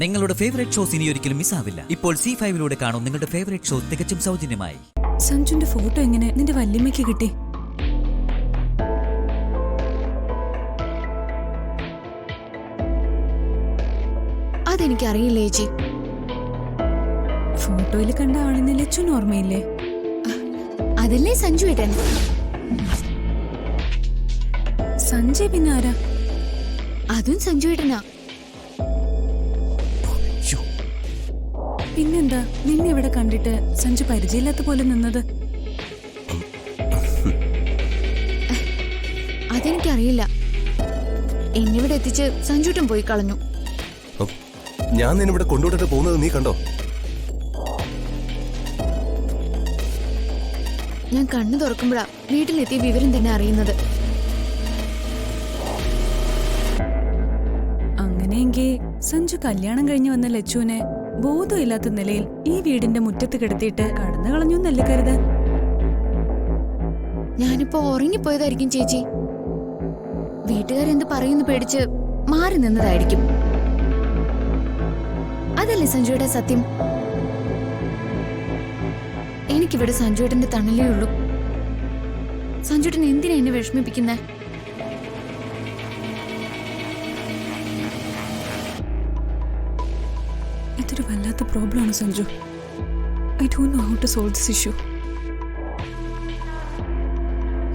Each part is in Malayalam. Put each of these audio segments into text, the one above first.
നിങ്ങളുടെ ഫേവറേറ്റ് ഷോസ് ഇനി ഒരിക്കലും മിസ്സാവില്ല. ഇപ്പോൾ C5 കാണും നിങ്ങളുടെ ഫേവറേറ്റ് ഷോ തികച്ചും സൗജന്യമായി. സഞ്ജുന്റെ ഫോട്ടോ എങ്ങനെ നിന്റെ വല്യമ്മയ്ക്ക് കിട്ടി? അതെനിക്കറിയില്ല ചേച്ചി. ഫോട്ടോയിൽ കണ്ട ആളിനെ ലച്ചുന് ഓർമ്മയില്ലേ? അതല്ലേ സഞ്ജു ഏട്ടൻ. സഞ്ജയ് പിന്നെ ആരാ? അതും സഞ്ജു ഏട്ടനാ. പിന്നെന്താ നിന്നെ ഇവിടെ കണ്ടിട്ട് സഞ്ജു പരിചയമില്ലാത്ത പോലെ നിന്നത്? അതെനിക്കറിയില്ല. എന്നിവിടെ എത്തിച്ച് സഞ്ജുട്ടൻ പോയി കളഞ്ഞു. ഞാൻ നിന്നിവിടെ കൊണ്ടുവിട്ടിട്ട് പോകുന്നത് നീ കണ്ടോ? ഞാൻ കണ്ണു തുറക്കുമ്പോഴാ വീട്ടിലെത്തിയ വിവരം തന്നെ അറിയുന്നത്. അങ്ങനെയെങ്കിൽ സഞ്ജു കല്യാണം കഴിഞ്ഞു വന്ന ലച്ചുവിനെ ബോധമില്ലാത്ത നിലയിൽ ഈ വീടിന്റെ മുറ്റത്ത് കിടത്തിയിട്ട് കടന്നു കളഞ്ഞു എന്നല്ലേ കരുതാൻ? ഞാനിപ്പോ ഉറങ്ങിപ്പോയതായിരിക്കും ചേച്ചി. വീട്ടുകാരെന്ത് പറയുന്നു പേടിച്ച് മാറി നിന്നതായിരിക്കും. അതല്ലേ സഞ്ജുയുടെ സത്യം. എനിക്കിവിടെ സഞ്ജുവേട്ടന്റെ തണലേ ഉള്ളൂ. സഞ്ജുവേട്ടൻ എന്തിനാ എന്നെ വിഷമിപ്പിക്കുന്നേ? ഇതൊരു വല്ലാത്ത പ്രോബ്ലമാണ് Sanju. I don't know how to solve this issue.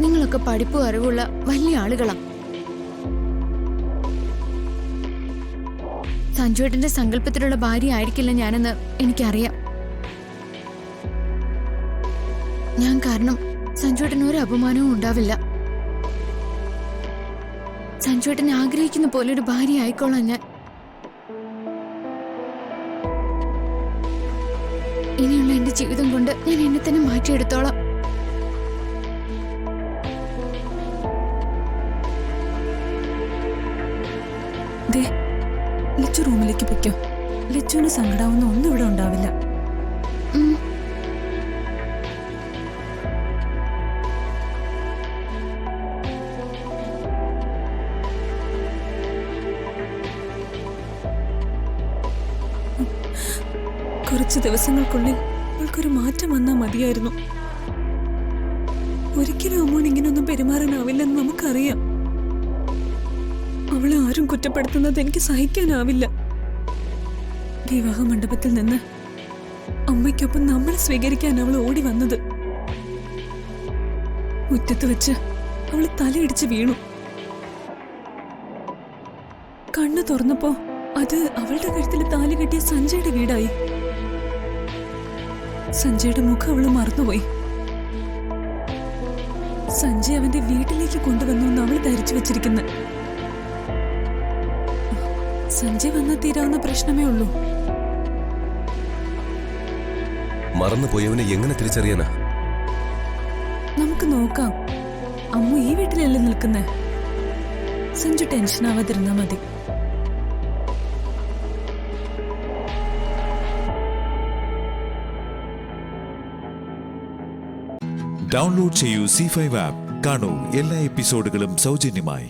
നിങ്ങളൊക്കെ പഠിപ്പും അറിവുള്ള വലിയ ആളുകളാ. സഞ്ജുവേട്ടന്റെ സങ്കല്പത്തിലുള്ള ഭാര്യ ആയിരിക്കില്ല ഞാനെന്ന് എനിക്കറിയാം. ഞാൻ കാരണം സഞ്ജുവേട്ടന് ഒരു അപമാനവും ഉണ്ടാവില്ല. സഞ്ജുവേട്ടൻ ആഗ്രഹിക്കുന്ന പോലെ ഒരു ഭാര്യ ആയിക്കോളാം ഞാൻ. ഇനിയുള്ള എന്റെ ജീവിതം കൊണ്ട് ഞാൻ എന്നെ തന്നെ മാറ്റിയെടുത്തോളാം. ലച്ചു റൂമിലേക്ക് പൊയ്ക്കോ. ലച്ചുവിന് സങ്കടാവുന്ന ഒന്നും ഇവിടെ ഉണ്ടാവില്ല. കുറച്ച് ദിവസങ്ങൾക്കുള്ളിൽ അവൾക്കൊരു മാറ്റം വന്നാൽ മതിയായിരുന്നു. ഒരിക്കലും അമ്മോൻ ഇങ്ങനെയൊന്നും പെരുമാറാനാവില്ലെന്ന് നമുക്കറിയാം. അവളെ ആരും കുറ്റപ്പെടുത്തുന്നത് എനിക്ക് സഹിക്കാനാവില്ല. വിവാഹ മണ്ഡപത്തിൽ നിന്ന് അമ്മയ്ക്കൊപ്പം നമ്മളെ സ്വീകരിക്കാൻ അവൾ ഓടി വന്നത്. മുറ്റത്ത് വെച്ച് അവള് തലയിടിച്ച് വീണു. കണ്ണു തുറന്നപ്പോ അത് അവളുടെ കഴുത്തിൽ താലി കെട്ടിയ സഞ്ജയുടെ വീടായി. സഞ്ജയുടെ മുഖം അവള് മറന്നുപോയി. സഞ്ജയ് അവന്റെ വീട്ടിലേക്ക് കൊണ്ടുവന്നു എന്ന് അവൾ ധരിച്ചു വെച്ചിരിക്കുന്നു. സഞ്ജയ് വന്നാൽ തീരാവുന്ന പ്രശ്നമേ ഉള്ളൂ. മറന്നുപോയവനെ എങ്ങനെ തിരിച്ചറിയാനാ? നമുക്ക് നോക്കാം. അമ്മ ഈ വീട്ടിലല്ലേ നിൽക്കുന്നേ. സഞ്ജു ടെൻഷൻ ആവാതിരുന്നാ മതി. ഡൗൺലോഡ് ചെയ്യൂ C5 ആപ്പ്. കാണൂ എല്ലാ എപ്പിസോഡുകളും സൗജന്യമായി.